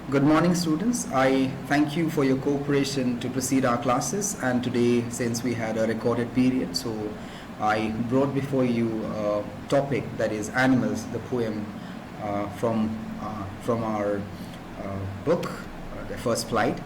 Good morning, students. I thank you for your cooperation to proceed our classes, and today, since we had a recorded period, so I brought before you a topic, that is animals, the poem from our book, The First Flight.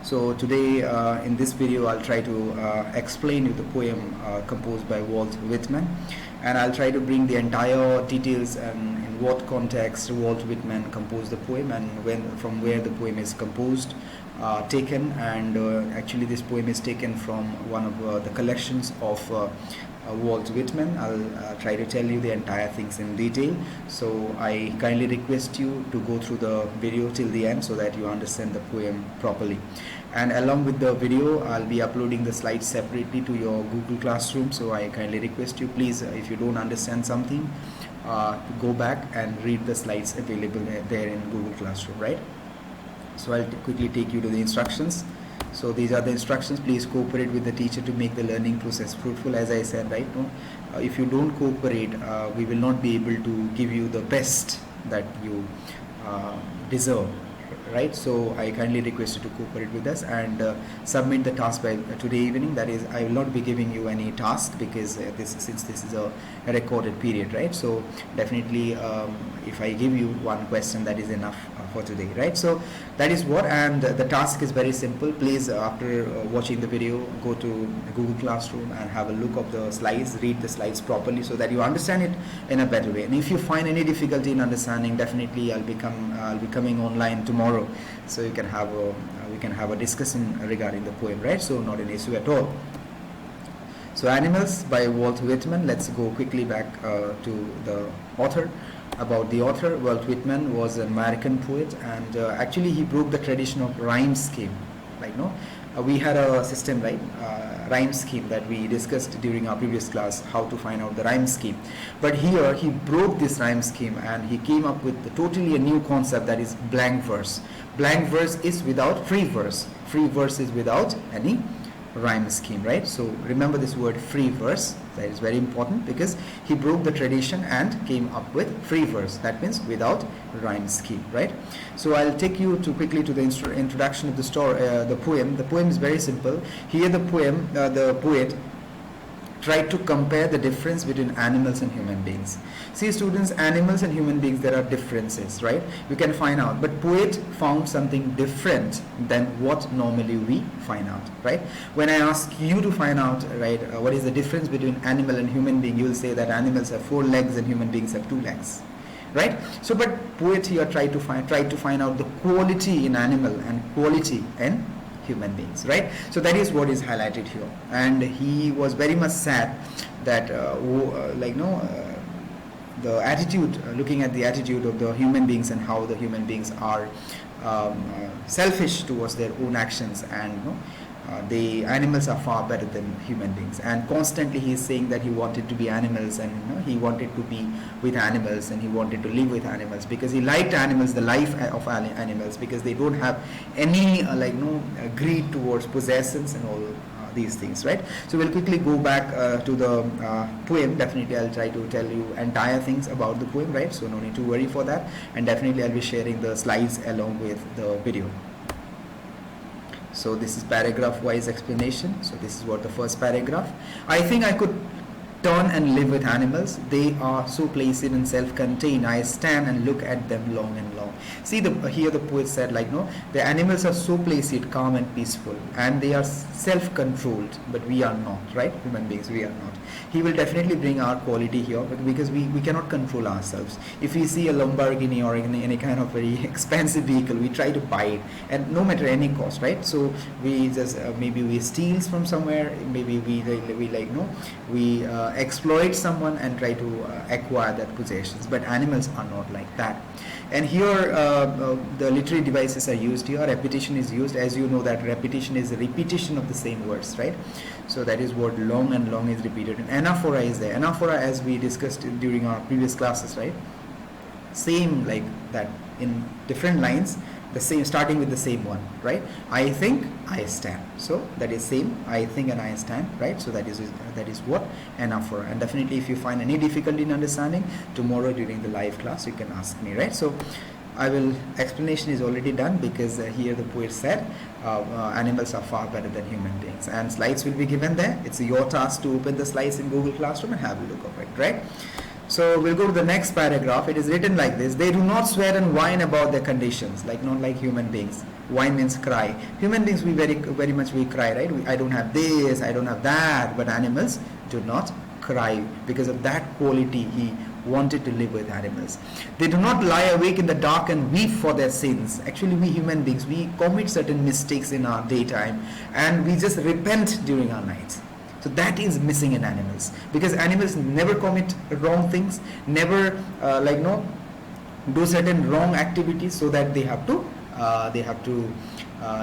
So today in this video I'll try to explain you the poem composed by Walt Whitman, and I'll try to bring the entire details and in what context Walt Whitman composed the poem and from where the poem is composed, taken, and actually this poem is taken from one of the collections of Walt Whitman. I'll try to tell you the entire things in detail, so I kindly request you to go through the video till the end so that you understand the poem properly. And along with the video, I'll be uploading the slides separately to your Google Classroom, so I kindly request you, please, if you don't understand something, go back and read the slides available there in Google Classroom, right? So I'll quickly take you to the instructions. So these are the instructions. Please cooperate with the teacher to make the learning process fruitful. As I said, right, if you don't cooperate, we will not be able to give you the best that you deserve, right? So I kindly request you to cooperate with us and submit the task by today evening. That is, I will not be giving you any task because since this is a recorded period, right? So definitely if I give you one question, that is enough for today, right? So that is what, and the task is very simple. Please, after watching the video, go to Google Classroom and have a look of the slides, read the slides properly so that you understand it in a better way. And if you find any difficulty in understanding, definitely I'll be coming online tomorrow, so you can have we can have a discussion regarding the poem, right? So not an issue at all. So Animals by Walt Whitman. Let's go quickly back to the author. About the author, Walt Whitman was an American poet, and actually he broke the tradition of rhyme scheme. Like, we had a system, right, rhyme scheme that we discussed during our previous class, how to find out the rhyme scheme. But here he broke this rhyme scheme and he came up with totally a new concept, that is blank verse. Blank verse is without free verse. Free verse is without any rhyme scheme, right? So remember this word free verse. That is very important because he broke the tradition and came up with free verse. That means without rhyme scheme, right? So I'll take you quickly to the introduction of the story, the poem. The poem is very simple. Here the poet tried to compare the difference between animals and human beings. See, students, animals and human beings, there are differences, right? You can find out, but poet found something different than what normally we find out, right? When I ask you to find out, right, what is the difference between animal and human being, you will say that animals have 4 legs and human beings have 2 legs, right? So, but poet here tried to find out the quality in animal and quality in human beings, right? So that is what is highlighted here, and he was very much sad that the attitude, looking at the attitude of the human beings and how the human beings are selfish towards their own actions, and the animals are far better than human beings, and constantly he is saying that he wanted to be animals, and he wanted to be with animals, and he wanted to live with animals because he liked animals, the life of animals, because they don't have any greed towards possessions and all these things, right? So we'll quickly go back to the poem. Definitely I'll try to tell you entire things about the poem, right? So no need to worry for that, and definitely I'll be sharing the slides along with the video. So this is paragraph wise explanation. So this is what the first paragraph. I think I could turn and live with animals. They are so placid and self-contained. I stand and look at them long and long. See, here the poet said, the animals are so placid, calm and peaceful, and they are self-controlled, but we are not, right? Human beings, we are not. He will definitely bring our quality here, because we cannot control ourselves. If we see a Lamborghini or any kind of very expensive vehicle, we try to buy it, and no matter any cost, right? So we just maybe we steal from somewhere, maybe we exploit someone and try to acquire that possessions, but animals are not like that. And here the literary devices are used here. Repetition is used. As you know that repetition is a repetition of the same words, right? So that is what long and long is repeated. And anaphora is there. Anaphora, as we discussed during our previous classes, right? Same like that in different lines, the same, starting with the same one, right? I think, I stand. So that is same, I think and I stand, right? So that is what anaphora. And definitely if you find any difficulty in understanding, tomorrow during the live class you can ask me, right? So I will, explanation is already done, because here the poet said animals are far better than human beings, and slides will be given there. It's your task to open the slides in Google Classroom and have a look of it, right? So we'll go to the next paragraph. It is written like this: they do not swear and whine about their conditions, like not like human beings. Whine means cry. Human beings, we very much we cry, right? I don't have this, I don't have that, but animals do not cry. Because of that quality, he wanted to live with animals. They do not lie awake in the dark and weep for their sins. Actually, we human beings, we commit certain mistakes in our daytime, and we just repent during our nights. So that is missing in animals, because animals never commit wrong things, never do certain wrong activities, so that they have to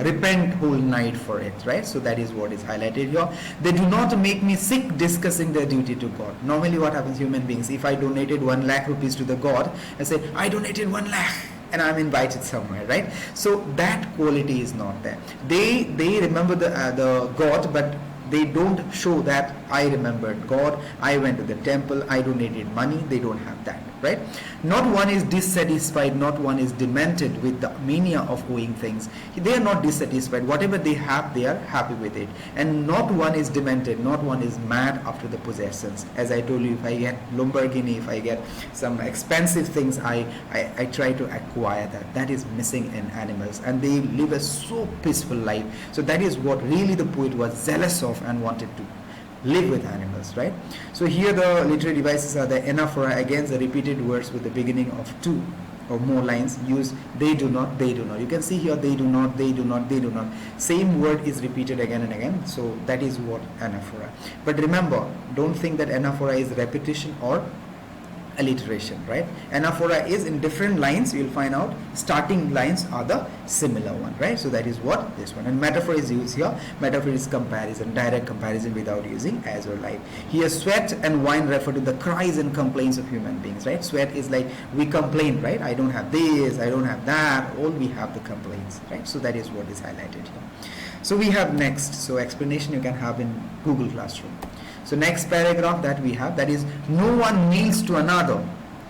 repent whole night for it, right? So that is what is highlighted here. They do not make me sick discussing their duty to God. Normally what happens, human beings, if I donated 1 lakh rupees to the God, I say I donated 1 lakh and I'm invited somewhere, right? So that quality is not there. They remember the God, but they don't show that I remembered God, I went to the temple, I donated money. They don't have that, right? Not one is dissatisfied, not one is demented with the mania of owing things. They are not dissatisfied. Whatever they have, they are happy with it. And not one is demented, not one is mad after the possessions. As I told you, if I get Lamborghini, if I get some expensive things, I try to acquire that. That is missing in animals, and they live a so peaceful life. So that is what really the poet was zealous of and wanted to live with animals, right? So here the literary devices are the anaphora, again the repeated words with the beginning of 2 or more lines use they do not, they do not. You can see here they do not, they do not, they do not. Same word is repeated again and again. So that is what anaphora. But remember, don't think that anaphora is repetition or alliteration, right? Anaphora is in different lines. You'll find out starting lines are the similar one, right? So that is what this one. And metaphor is used here. Metaphor is comparison, direct comparison without using as or like. Here sweat and whine refer to the cries and complaints of human beings, right? Sweat is like we complain, right? I don't have this, I don't have that. All we have the complaints, right? So that is what is highlighted here. So we have next. So explanation you can have in Google Classroom. So next paragraph that we have, that is, no one kneels to another,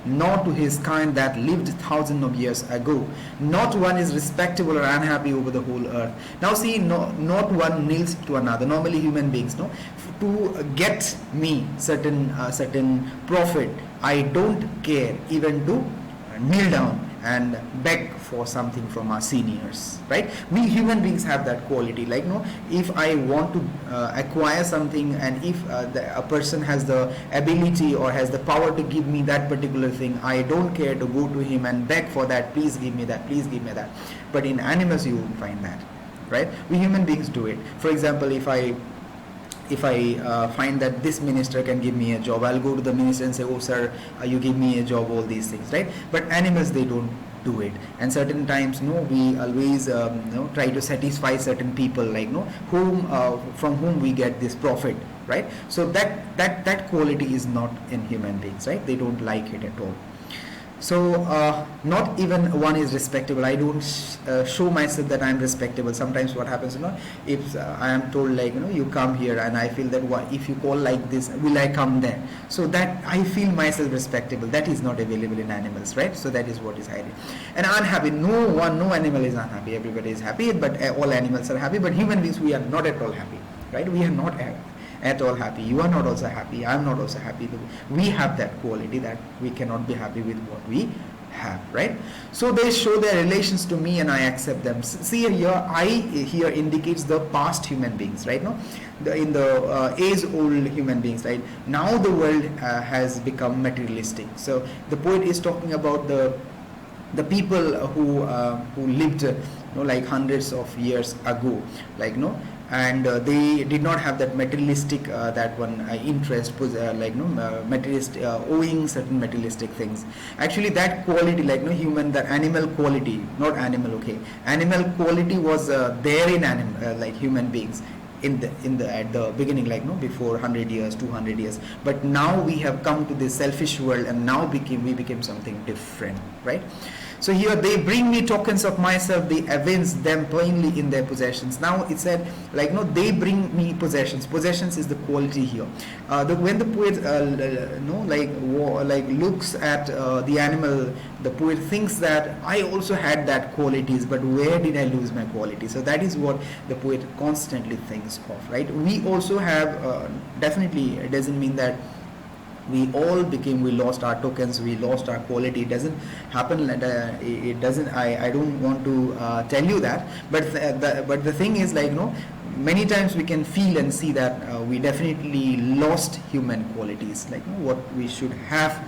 nor to his kind that lived thousands of years ago. Not one is respectable or unhappy over the whole earth. Now see, not one kneels to another. Normally human beings, no, to get me certain profit, I don't care even to kneel down and beg for something from our seniors, right? We human beings have that quality, like, no, if I want to acquire something, and if a person has the ability or has the power to give me that particular thing, I don't care to go to him and beg for that, please give me that, please give me that. But in animals you won't find that, right? We human beings do it. For example, if I find that this minister can give me a job, I'll go to the minister and say, oh sir, you give me a job, all these things, right? But animals, they don't do it. And certain times, no, we always try to satisfy certain people, like, no, from whom we get this profit, right? So that quality is not in human beings, right? They don't like it at all. So not even one is respectable. I don't show myself that I am respectable. Sometimes what happens, if I am told, like, you come here, and I feel that if you call like this, will I come there? So that I feel myself respectable. That is not available in animals, right? So that is what is hiding. And unhappy, no animal is unhappy. Everybody is happy, but all animals are happy. But human beings, we are not at all happy, right? We are not at all happy. You are not also happy. I am not also happy. We have that quality that we cannot be happy with what we have, right? So they show their relations to me and I accept them. See here, I here indicates the past human beings, right? No, in the age-old human beings, right? Now the world has become materialistic. So the poet is talking about the people who lived, like hundreds of years ago, like, and they did not have that materialistic interest, materialistic, owing certain materialistic things. Actually that quality, like, human, the animal quality, not animal, okay, animal quality was there in like human beings at the beginning, like, before 100 years, 200 years. But now we have come to this selfish world, and now we became something different, right? So here, they bring me tokens of myself, they evince them plainly in their possessions. Now it said, like, no, they bring me possessions. Possessions is the quality here. When the poet, like looks at the animal, the poet thinks that I also had that qualities, but where did I lose my quality? So that is what the poet constantly thinks of, right? We also have, definitely, it doesn't mean that we lost our tokens, we lost our quality. It doesn't happen. It doesn't. I don't want to tell you that. But the thing is, like, many times we can feel and see that we definitely lost human qualities, like what we should have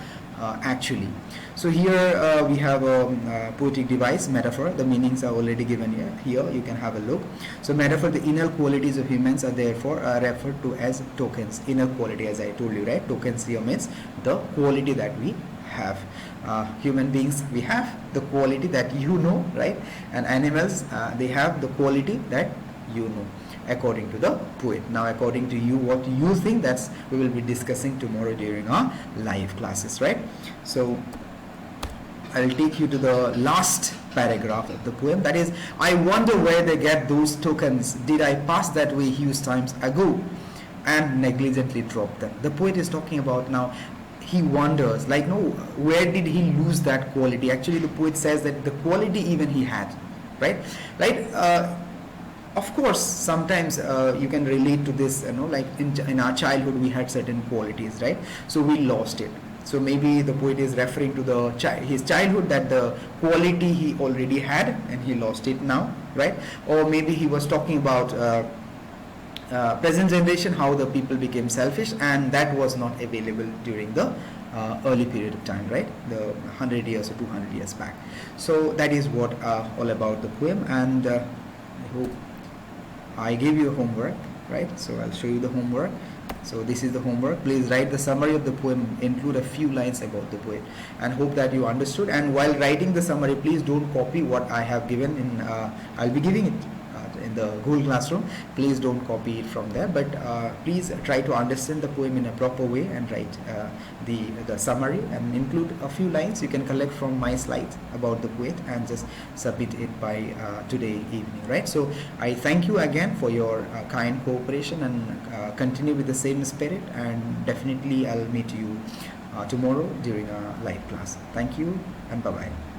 actually. So here we have a poetic device, metaphor. The meanings are already given here. Here you can have a look. So metaphor, the inner qualities of humans are therefore referred to as tokens. Inner quality, as I told you, right? Tokens here means the quality that we have. Human beings, we have the quality that you know, right? And animals, they have the quality that you know, according to the poet. Now, according to you, what you think, that's we will be discussing tomorrow during our live classes, right? So I'll take you to the last paragraph of the poem. That is, I wonder where they get those tokens. Did I pass that way huge times ago and negligently drop them? The poet is talking about now, he wonders, like, no, where did he lose that quality? Actually, the poet says that the quality even he had, right? Of course, sometimes you can relate to this, like in our childhood we had certain qualities, right? So we lost it. So maybe the poet is referring to his childhood, that the quality he already had and he lost it now, right? Or maybe he was talking about present generation, how the people became selfish, and that was not available during the early period of time, right? The 100 years or 200 years back. So that is what all about the poem, and I hope I gave you homework, right? So I'll show you the homework. So this is the homework. Please write the summary of the poem, include a few lines about the poet, and hope that you understood. And while writing the summary, please don't copy what I have given in, I'll be giving it in the Google Classroom. Please don't copy it from there, but please try to understand the poem in a proper way and write the summary and include a few lines you can collect from my slides about the poet and just submit it by today evening, right? So I thank you again for your kind cooperation, and continue with the same spirit, and definitely I'll meet you tomorrow during a live class. Thank you, and bye-bye.